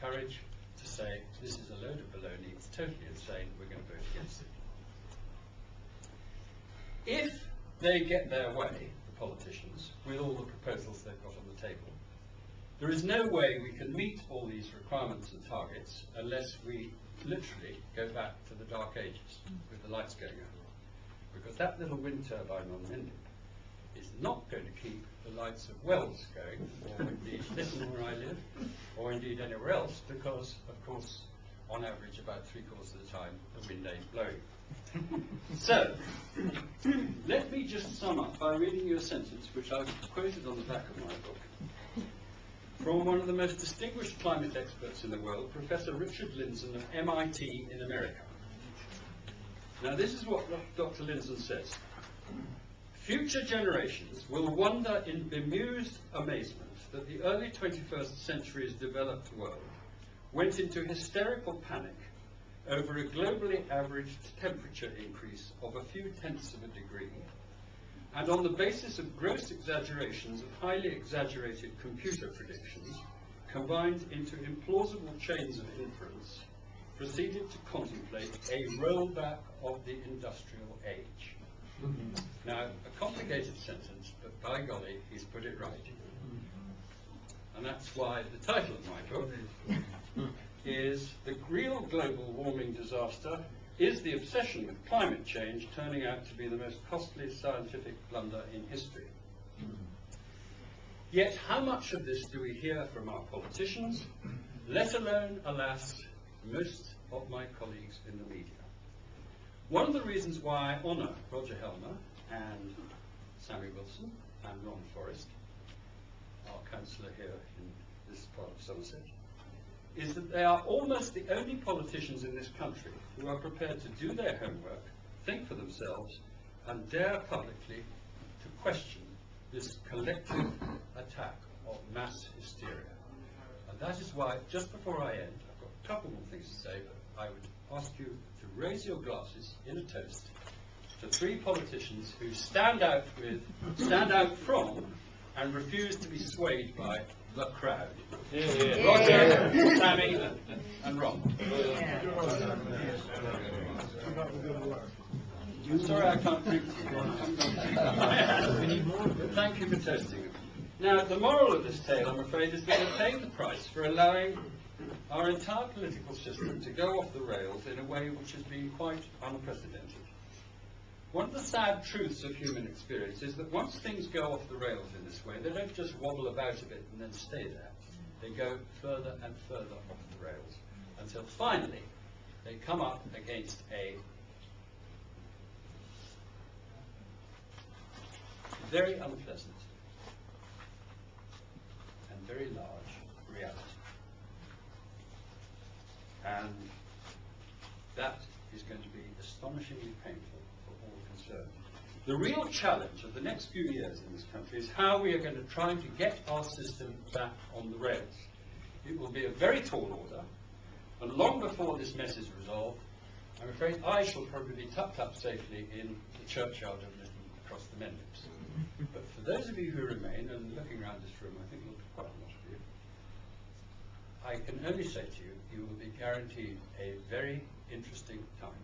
courage to say, this is a load of baloney, it's totally insane, we're going to vote against it. If they get their way, the politicians, with all the proposals they've got on the table, there is no way we can meet all these requirements and targets unless we literally go back to the dark ages with the lights going out. Because that little wind turbine on Lindon is not going to keep the lights of Wells going, or indeed Lytton where I live, or indeed anywhere else, because, of course, on average, about 3/4 of the time, the wind ain't blowing. So, let me just sum up by reading you a sentence which I've quoted on the back of my book, from one of the most distinguished climate experts in the world, Professor Richard Lindzen of MIT in America. Now, this is what Dr. Lindzen says. Future generations will wonder in bemused amazement that the early 21st century's developed world went into hysterical panic over a globally averaged temperature increase of a few tenths of a degree, and on the basis of gross exaggerations of highly exaggerated computer predictions, combined into implausible chains of inference, proceeded to contemplate a rollback of the industrial age. Now, a complicated sentence, but by golly, he's put it right. And that's why the title of my book is The Real Global Warming Disaster Is the Obsession with Climate Change Turning Out to be the Most Costly Scientific Blunder in History. Yet how much of this do we hear from our politicians, let alone, alas, most of my colleagues in the media? One of the reasons why I honour Roger Helmer and Sammy Wilson and Ron Forrest, our councillor here in this part of Somerset, is that they are almost the only politicians in this country who are prepared to do their homework, think for themselves, and dare publicly to question this collective attack of mass hysteria. And that is why, just before I end, I've got a couple more things to say, but I would ask you to raise your glasses in a toast to 3 politicians who stand out from and refuse to be swayed by the crowd. Roger, Sammy, and Ron. I'm sorry I can't drink to you. But thank you for toasting them. Now, the moral of this tale, I'm afraid, is that we're paying the price for allowing our entire political system to go off the rails in a way which has been quite unprecedented. One of the sad truths of human experience is that once things go off the rails in this way, they don't just wobble about a bit and then stay there. They go further and further off the rails until finally they come up against a very unpleasant and very large reality. And that is going to be astonishingly painful for all concerned. The real challenge of the next few years in this country is how we are going to try to get our system back on the rails. It will be a very tall order, and long before this mess is resolved, I'm afraid I shall probably be tucked up safely in the churchyard of Lytton across the Mendips. But for those of you who remain, and looking around this room, I think there'll be quite a lot of you, I can only say to you, you will be guaranteed a very interesting time.